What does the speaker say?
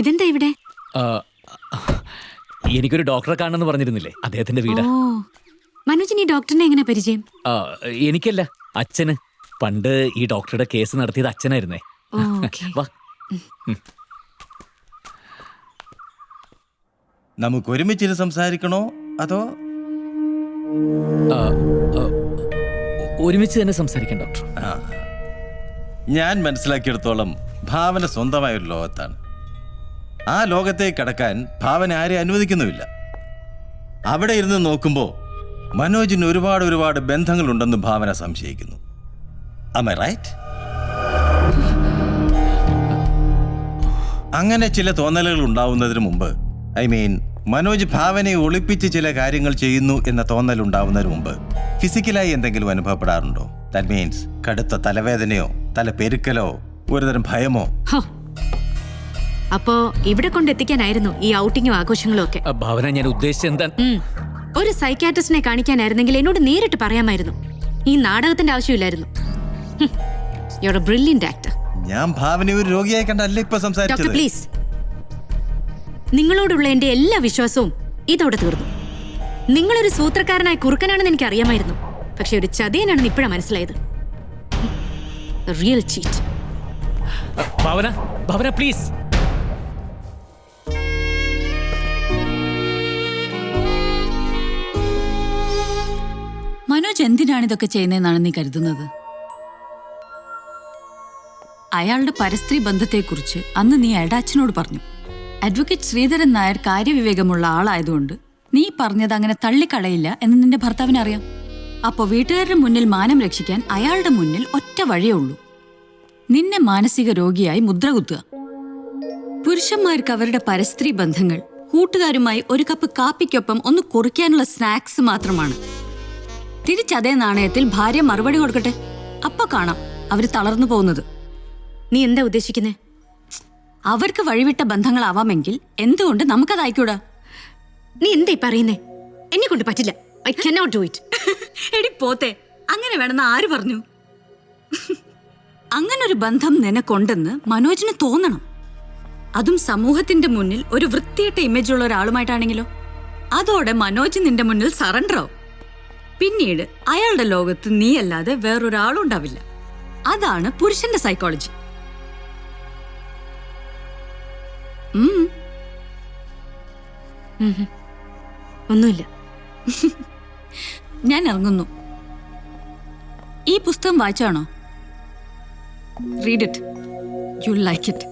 ഇതെന്താ ഇവിടെ? എനിക്കൊരു ഡോക്ടറെ കാണണമെന്ന് പറഞ്ഞിരുന്നില്ലേ, അദ്ദേഹത്തിന്റെ വീട്. മനോജിന് ഈ ഡോക്ടറിനെ എങ്ങനെ പരിചയം? എനിക്കല്ല, അച്ഛന്. പണ്ട് ഈ ഡോക്ടറുടെ കേസ് നടത്തിയത് അച്ഛനായിരുന്നേ. വാ. നമുക്ക് ഒരുമിച്ചിട്ട് സംസാരിക്കണോ അതോ? ഒരുമിച്ച് തന്നെ സംസാരിക്കാം ഡോക്ടർ. ഞാൻ മനസ്സിലാക്കിയെടുത്തോളം ഭാവന സ്വന്തമായ ഒരു ലോകത്താണ്. ആ ലോകത്തേക്ക് കടക്കാൻ ഭാവന ആരെയും അനുവദിക്കുന്നുമില്ല. അവിടെ ഇരുന്ന് നോക്കുമ്പോൾ മനോജിന് ഒരുപാട് ബന്ധങ്ങളുണ്ടെന്ന് ഭാവന സംശയിക്കുന്നു. Am I right? അങ്ങനെ ചില തോന്നലുകൾ ഉണ്ടാവുന്നതിന് മുമ്പ്, മനോജ് ഭാവനയെ ഒളിപ്പിച്ച് ചില കാര്യങ്ങൾ ചെയ്യുന്നു എന്ന തോന്നൽ ഉണ്ടാവുന്നതിന് മുമ്പ് ഫിസിക്കലായി എന്തെങ്കിലും അനുഭവപ്പെടാറുണ്ടോ? ദാറ്റ് മീൻസ് കടുത്ത തലവേദനയോ തലപ്പെരുക്കലോ ഒരുതരം ഭയമോ? അപ്പോ ഇവിടെ കൊണ്ടെത്തിക്കാനായിരുന്നു ഈ ഔട്ടിങ്ങും ആഘോഷങ്ങളും ഒക്കെ? ഭാവന, ഞാൻ ഉദ്ദേശിച്ചത് എന്താ, ഒരു സൈക്യാട്രിസ്റ്റിനെ കാണിക്കാനായിരുന്നെങ്കിൽ എന്നോട് നേരിട്ട് പറയാമായിരുന്നു. ഈ നാടകത്തിന്റെ ആവശ്യമില്ലായിരുന്നു. You're a brilliant actor. ഞാൻ ഭാവനയെ ഒരു രോഗിയായി കണ്ടല്ല ഇപ്പൊ സംസാരിച്ചത്. ഡോക്ടർ പ്ലീസ്, നിങ്ങളോടുള്ള എന്റെ എല്ലാ വിശ്വാസവും ഇതോടെ തീർന്നു. നിങ്ങളൊരു സൂത്രക്കാരനായ കുറുക്കനാണെന്ന് എനിക്ക് അറിയാമായിരുന്നു. പക്ഷെ ഒരു ചതിയനാണെന്ന് ഇപ്പോഴാണ് മനസ്സിലായത്. Real cheat. Bhavana please. Manoj എന്തിനാണ് ഇതൊക്കെ ചെയ്യുന്നതെന്നാണ് നീ കരുതുന്നത്? അയാളുടെ പരസ്ത്രീ ബന്ധത്തെക്കുറിച്ച് അന്ന് നീ അയാളുടെ അച്ഛനോട് പറഞ്ഞു. അഡ്വക്കേറ്റ് ശ്രീധരൻ നായർ കാര്യവിവേകമുള്ള ആളായതുകൊണ്ട് നീ പറഞ്ഞത് അങ്ങനെ തള്ളിക്കളയില്ല എന്ന് നിന്റെ ഭർത്താവിന് അറിയാം. അപ്പോൾ വീട്ടുകാരുടെ മുന്നിൽ മാനം രക്ഷിക്കാൻ അയാളുടെ മുന്നിൽ ഒറ്റ വഴിയേ ഉള്ളൂ, നിന്നെ മാനസിക രോഗിയായി മുദ്ര കുത്തുക. പുരുഷന്മാർക്ക് അവരുടെ പരസ്ത്രീ ബന്ധങ്ങൾ കൂട്ടുകാരുമായി ഒരു കപ്പ് കാപ്പിക്കൊപ്പം ഒന്ന് കുറിക്കാനുള്ള സ്നാക്സ് മാത്രമാണ്. തിരിച്ചതേ നാണയത്തിൽ ഭാര്യ മറുപടി കൊടുക്കട്ടെ, അപ്പൊ കാണാം അവര് തളർന്നു പോകുന്നത്. നീ എന്താ ഉദ്ദേശിക്കുന്നേ? അവർക്ക് വഴിവിട്ട ബന്ധങ്ങളാവാമെങ്കിൽ എന്തുകൊണ്ട് നമുക്കതായിക്കൂടാ? നീ എന്തായി പറയുന്നേ? എന്നെ കൊണ്ട് പറ്റില്ല. I cannot do it. എടി പോത്തെ, അങ്ങനെ വേണമെന്ന് ആര് പറഞ്ഞു? അങ്ങനൊരു ബന്ധം നിനക്കൊണ്ടെന്ന് മനോജിന് തോന്നണം. അതും സമൂഹത്തിന്റെ മുന്നിൽ ഒരു വൃത്തിയിട്ട ഇമേജ് ഉള്ള ഒരാളുമായിട്ടാണെങ്കിലോ? അതോടെ മനോജ് നിന്റെ മുന്നിൽ സറണ്ടറോ? പിന്നീട് അയാളുടെ ലോകത്ത് നീയല്ലാതെ വേറൊരാളും ഉണ്ടാവില്ല. അതാണ് പുരുഷന്റെ സൈക്കോളജി. ഒന്നുമില്ല. ഞാൻ ഇറങ്ങുന്നു. ഈ പുസ്തകം വായിച്ചാണോ? Read it, you like it.